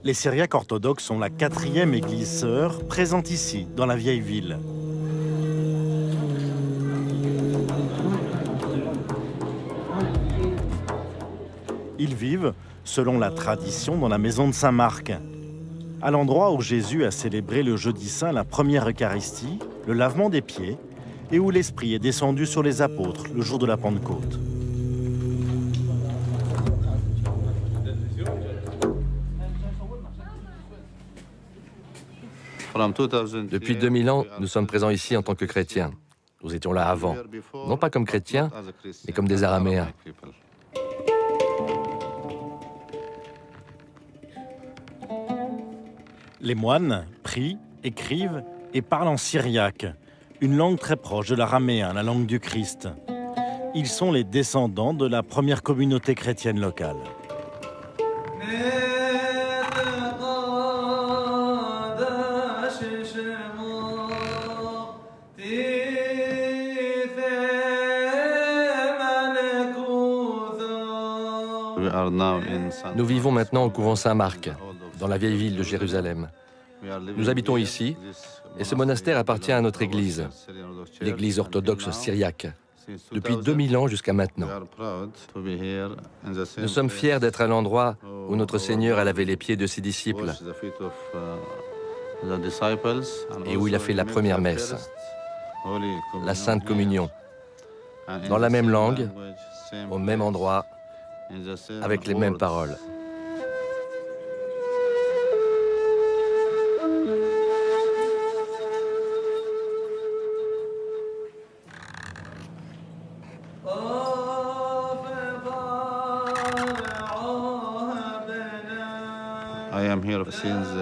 Les Syriaques orthodoxes sont la 4e église sœur présente ici, dans la vieille ville. Ils vivent, selon la tradition, dans la maison de Saint-Marc, à l'endroit où Jésus a célébré le jeudi saint la première Eucharistie, le lavement des pieds, et où l'Esprit est descendu sur les apôtres le jour de la Pentecôte. Depuis 2000 ans, nous sommes présents ici en tant que chrétiens. Nous étions là avant, non pas comme chrétiens, mais comme des Araméens. Les moines prient, écrivent et parlent en syriaque, une langue très proche de l'araméen, la langue du Christ. Ils sont les descendants de la première communauté chrétienne locale. Nous vivons maintenant au couvent Saint-Marc, dans la vieille ville de Jérusalem. Nous habitons ici, et ce monastère appartient à notre église, l'église orthodoxe syriaque, depuis 2000 ans jusqu'à maintenant. Nous sommes fiers d'être à l'endroit où notre Seigneur a lavé les pieds de ses disciples et où il a fait la première messe, la Sainte Communion, dans la même langue, au même endroit, avec les mêmes paroles.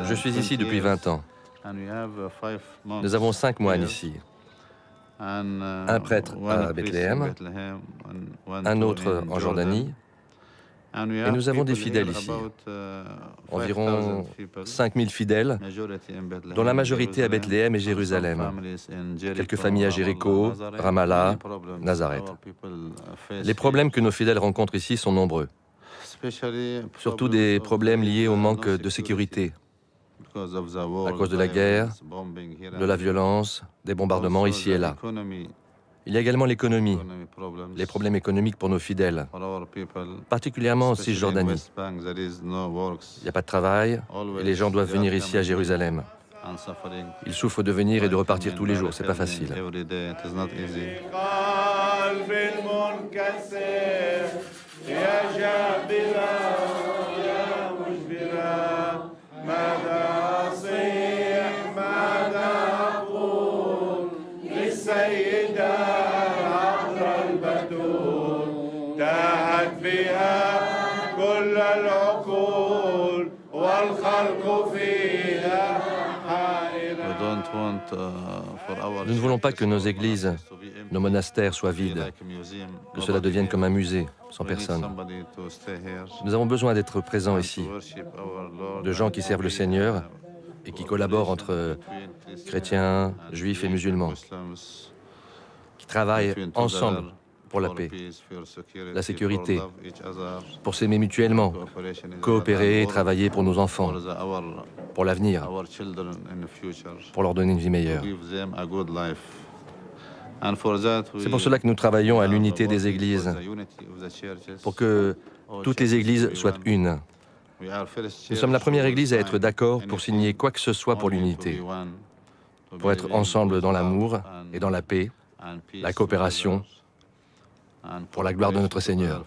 Je suis ici depuis 20 ans. Nous avons 5 moines ici. Un prêtre à Bethléem, un autre en Jordanie, et nous avons des fidèles ici. Environ 5000 fidèles, dont la majorité à Bethléem et Jérusalem. Quelques familles à Jéricho, Ramallah, Nazareth. Les problèmes que nos fidèles rencontrent ici sont nombreux. Surtout des problèmes liés au manque de sécurité, à cause de la guerre, de la violence, des bombardements ici et là. Il y a également l'économie, les problèmes économiques pour nos fidèles, particulièrement en Cisjordanie. Il n'y a pas de travail et les gens doivent venir ici à Jérusalem. Ils souffrent de venir et de repartir tous les jours, c'est pas facile. Nous ne voulons pas que nos églises, nos monastères soient vides, que cela devienne comme un musée, sans personne. Nous avons besoin d'être présents ici, de gens qui servent le Seigneur et qui collaborent entre chrétiens, juifs et musulmans, qui travaillent ensemble pour la paix, la sécurité, pour s'aimer mutuellement, coopérer et travailler pour nos enfants, pour l'avenir, pour leur donner une vie meilleure. C'est pour cela que nous travaillons à l'unité des églises, pour que toutes les églises soient une. Nous sommes la première église à être d'accord pour signer quoi que ce soit pour l'unité, pour être ensemble dans l'amour et dans la paix, la coopération, pour la gloire de notre Seigneur.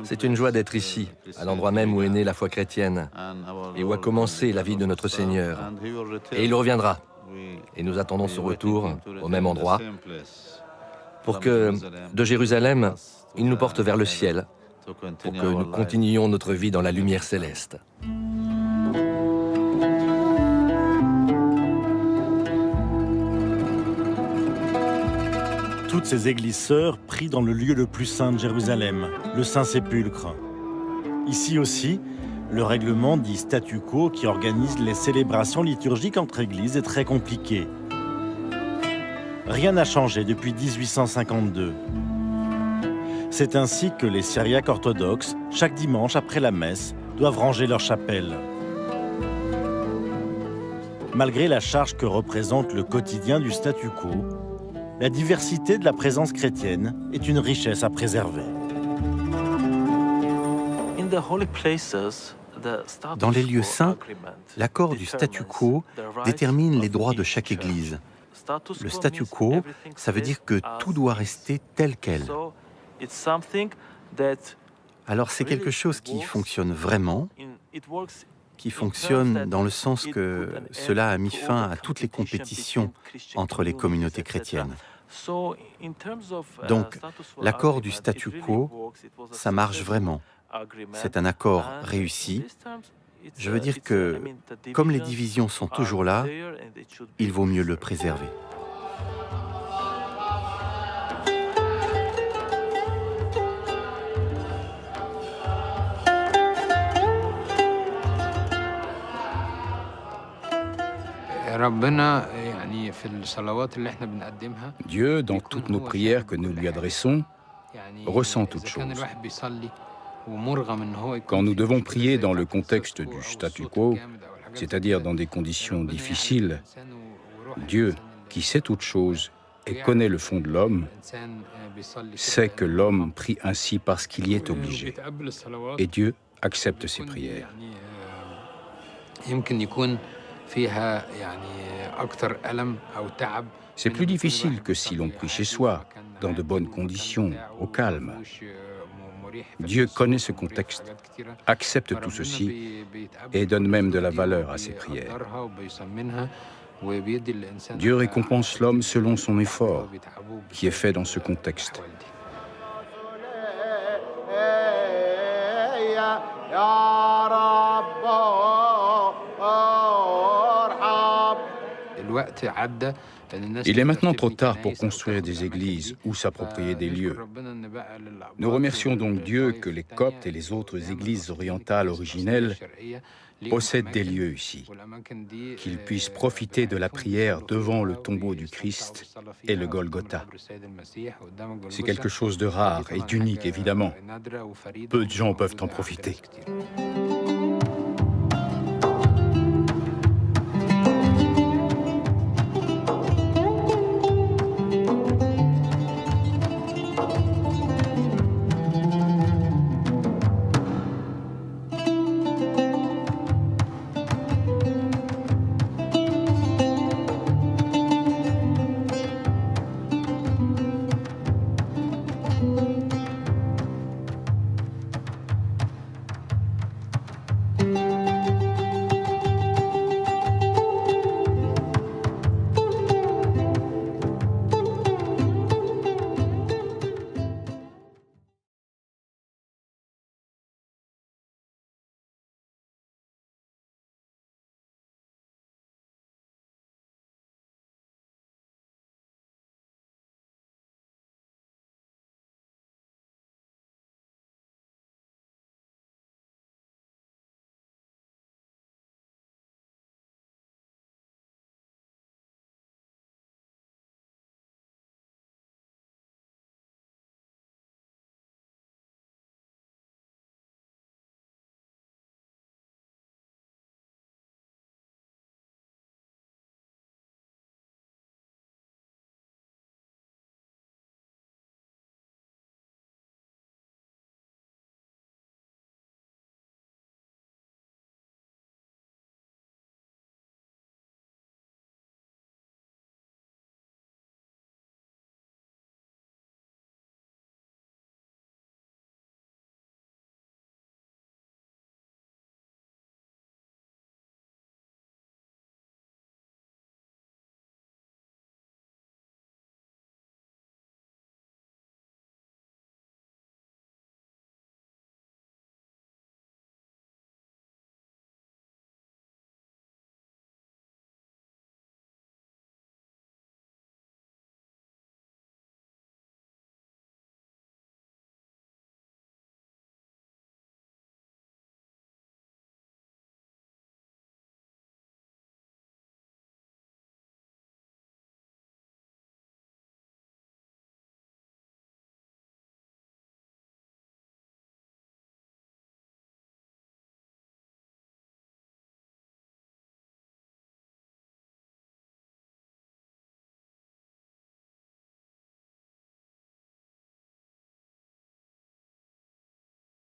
C'est une joie d'être ici, à l'endroit même où est née la foi chrétienne et où a commencé la vie de notre Seigneur. Et il reviendra. Et nous attendons son retour au même endroit, pour que, de Jérusalem, il nous porte vers le ciel, pour que nous continuions notre vie dans la lumière céleste. Toutes ces églises sœurs prient dans le lieu le plus saint de Jérusalem, le Saint-Sépulcre. Ici aussi, le règlement dit statu quo qui organise les célébrations liturgiques entre églises est très compliqué. Rien n'a changé depuis 1852. C'est ainsi que les Syriaques orthodoxes, chaque dimanche après la messe, doivent ranger leur chapelle. Malgré la charge que représente le quotidien du statu quo, la diversité de la présence chrétienne est une richesse à préserver. Dans les lieux saints, l'accord du statu quo détermine les droits de chaque église. Le statu quo, ça veut dire que tout doit rester tel quel. Alors c'est quelque chose qui fonctionne vraiment, qui fonctionne dans le sens que cela a mis fin à toutes les compétitions entre les communautés chrétiennes. Donc, l'accord du statu quo, ça marche vraiment. C'est un accord réussi. Je veux dire que, comme les divisions sont toujours là, il vaut mieux le préserver. Dieu, dans toutes nos prières que nous lui adressons, ressent toutes choses. Quand nous devons prier dans le contexte du statu quo, c'est-à-dire dans des conditions difficiles, Dieu, qui sait toutes choses et connaît le fond de l'homme, sait que l'homme prie ainsi parce qu'il y est obligé. Et Dieu accepte ses prières. C'est plus difficile que si l'on prie chez soi, dans de bonnes conditions, au calme. Dieu connaît ce contexte, accepte tout ceci et donne même de la valeur à ses prières. Dieu récompense l'homme selon son effort, qui est fait dans ce contexte. Il est maintenant trop tard pour construire des églises ou s'approprier des lieux. Nous remercions donc Dieu que les Coptes et les autres églises orientales originelles possèdent des lieux ici, qu'ils puissent profiter de la prière devant le tombeau du Christ et le Golgotha. C'est quelque chose de rare et d'unique, évidemment. Peu de gens peuvent en profiter.